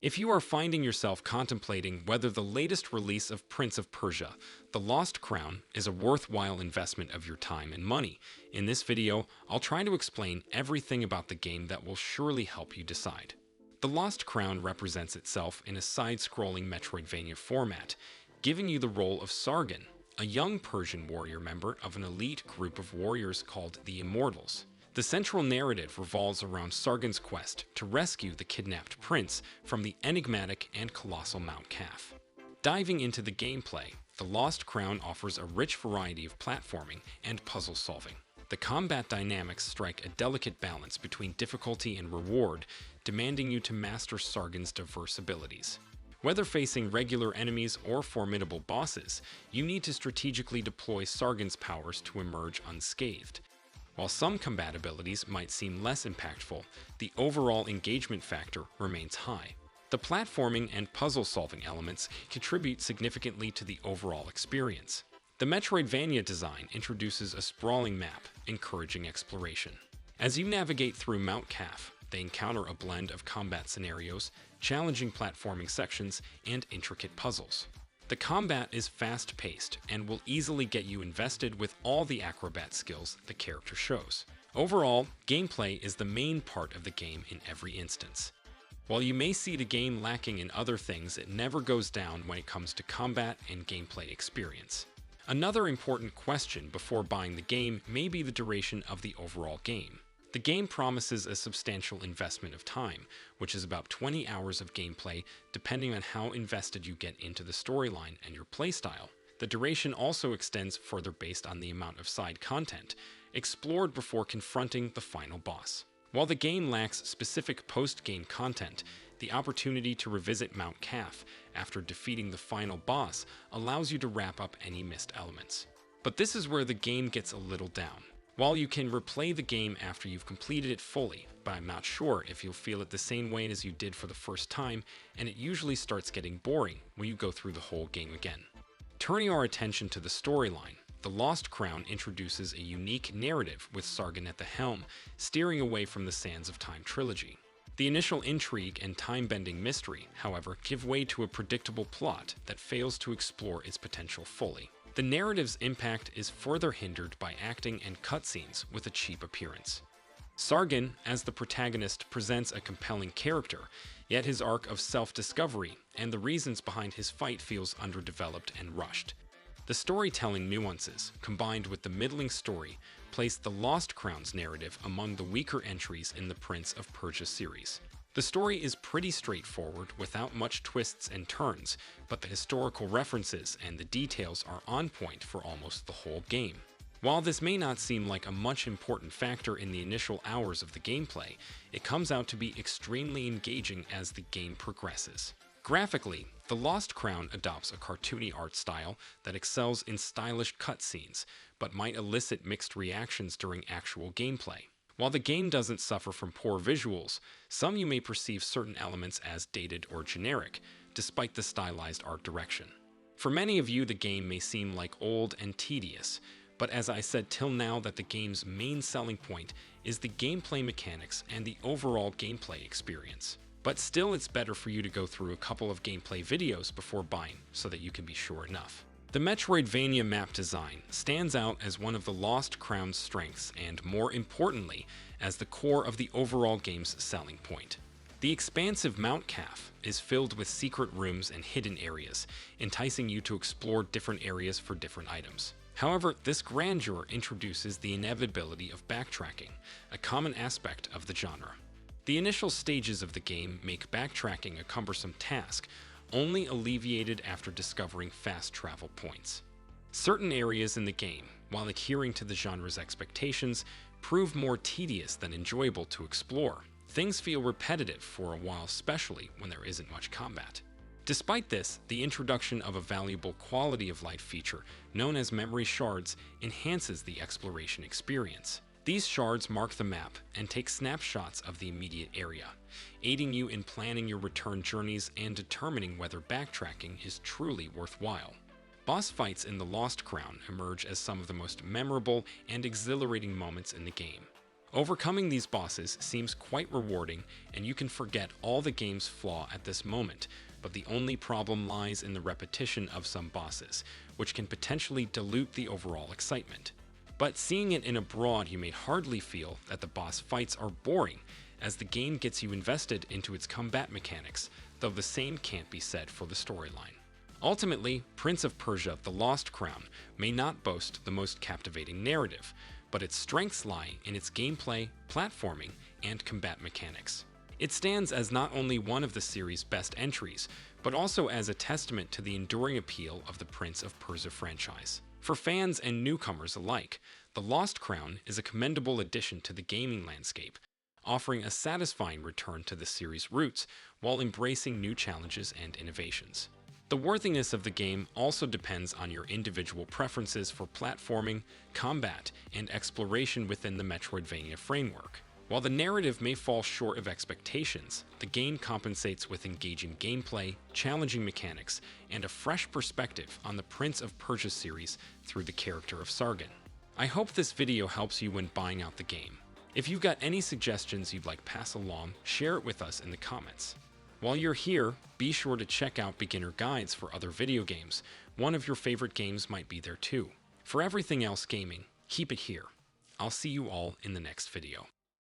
If you are finding yourself contemplating whether the latest release of Prince of Persia, The Lost Crown, is a worthwhile investment of your time and money, in this video, I'll try to explain everything about the game that will surely help you decide. The Lost Crown represents itself in a side-scrolling Metroidvania format, giving you the role of Sargon, a young Persian warrior member of an elite group of warriors called the Immortals. The central narrative revolves around Sargon's quest to rescue the kidnapped prince from the enigmatic and colossal Mount Qaf. Diving into the gameplay, The Lost Crown offers a rich variety of platforming and puzzle solving. The combat dynamics strike a delicate balance between difficulty and reward, demanding you to master Sargon's diverse abilities. Whether facing regular enemies or formidable bosses, you need to strategically deploy Sargon's powers to emerge unscathed. While some combat abilities might seem less impactful, the overall engagement factor remains high. The platforming and puzzle-solving elements contribute significantly to the overall experience. The Metroidvania design introduces a sprawling map, encouraging exploration. As you navigate through Mount Qaf, they encounter a blend of combat scenarios, challenging platforming sections, and intricate puzzles. The combat is fast-paced and will easily get you invested with all the acrobat skills the character shows. Overall, gameplay is the main part of the game in every instance. While you may see the game lacking in other things, it never goes down when it comes to combat and gameplay experience. Another important question before buying the game may be the duration of the overall game. The game promises a substantial investment of time, which is about 20 hours of gameplay, depending on how invested you get into the storyline and your playstyle. The duration also extends further based on the amount of side content explored before confronting the final boss. While the game lacks specific post-game content, the opportunity to revisit Mount Qaf after defeating the final boss allows you to wrap up any missed elements. But this is where the game gets a little down. While you can replay the game after you've completed it fully, but I'm not sure if you'll feel it the same way as you did for the first time, and it usually starts getting boring when you go through the whole game again. Turning our attention to the storyline, The Lost Crown introduces a unique narrative with Sargon at the helm, steering away from the Sands of Time trilogy. The initial intrigue and time-bending mystery, however, give way to a predictable plot that fails to explore its potential fully. The narrative's impact is further hindered by acting and cutscenes with a cheap appearance. Sargon, as the protagonist, presents a compelling character, yet his arc of self-discovery and the reasons behind his fight feels underdeveloped and rushed. The storytelling nuances, combined with the middling story, place the Lost Crown's narrative among the weaker entries in the Prince of Persia series. The story is pretty straightforward without much twists and turns, but the historical references and the details are on point for almost the whole game. While this may not seem like a much important factor in the initial hours of the gameplay, it comes out to be extremely engaging as the game progresses. Graphically, The Lost Crown adopts a cartoony art style that excels in stylish cutscenes, but might elicit mixed reactions during actual gameplay. While the game doesn't suffer from poor visuals, some you may perceive certain elements as dated or generic, despite the stylized art direction. For many of you, the game may seem like old and tedious, but as I said till now that the game's main selling point is the gameplay mechanics and the overall gameplay experience. But still, it's better for you to go through a couple of gameplay videos before buying so that you can be sure enough. The Metroidvania map design stands out as one of the Lost Crown's strengths and, more importantly, as the core of the overall game's selling point. The expansive Mount Qaf is filled with secret rooms and hidden areas, enticing you to explore different areas for different items. However, this grandeur introduces the inevitability of backtracking, a common aspect of the genre. The initial stages of the game make backtracking a cumbersome task, only alleviated after discovering fast travel points. Certain areas in the game, while adhering to the genre's expectations, prove more tedious than enjoyable to explore. Things feel repetitive for a while, especially when there isn't much combat. Despite this, the introduction of a valuable quality of life feature, known as memory shards, enhances the exploration experience. These shards mark the map and take snapshots of the immediate area, aiding you in planning your return journeys and determining whether backtracking is truly worthwhile. Boss fights in The Lost Crown emerge as some of the most memorable and exhilarating moments in the game. Overcoming these bosses seems quite rewarding, and you can forget all the game's flaw at this moment, but the only problem lies in the repetition of some bosses, which can potentially dilute the overall excitement. But seeing it in abroad, you may hardly feel that the boss fights are boring, as the game gets you invested into its combat mechanics, though the same can't be said for the storyline. Ultimately, Prince of Persia: The Lost Crown may not boast the most captivating narrative, but its strengths lie in its gameplay, platforming, and combat mechanics. It stands as not only one of the series' best entries, but also as a testament to the enduring appeal of the Prince of Persia franchise. For fans and newcomers alike, The Lost Crown is a commendable addition to the gaming landscape, offering a satisfying return to the series' roots while embracing new challenges and innovations. The worthiness of the game also depends on your individual preferences for platforming, combat, and exploration within the Metroidvania framework. While the narrative may fall short of expectations, the game compensates with engaging gameplay, challenging mechanics, and a fresh perspective on the Prince of Persia series through the character of Sargon. I hope this video helps you when buying out the game. If you've got any suggestions you'd like passed along, share it with us in the comments. While you're here, be sure to check out beginner guides for other video games. One of your favorite games might be there too. For everything else gaming, keep it here. I'll see you all in the next video.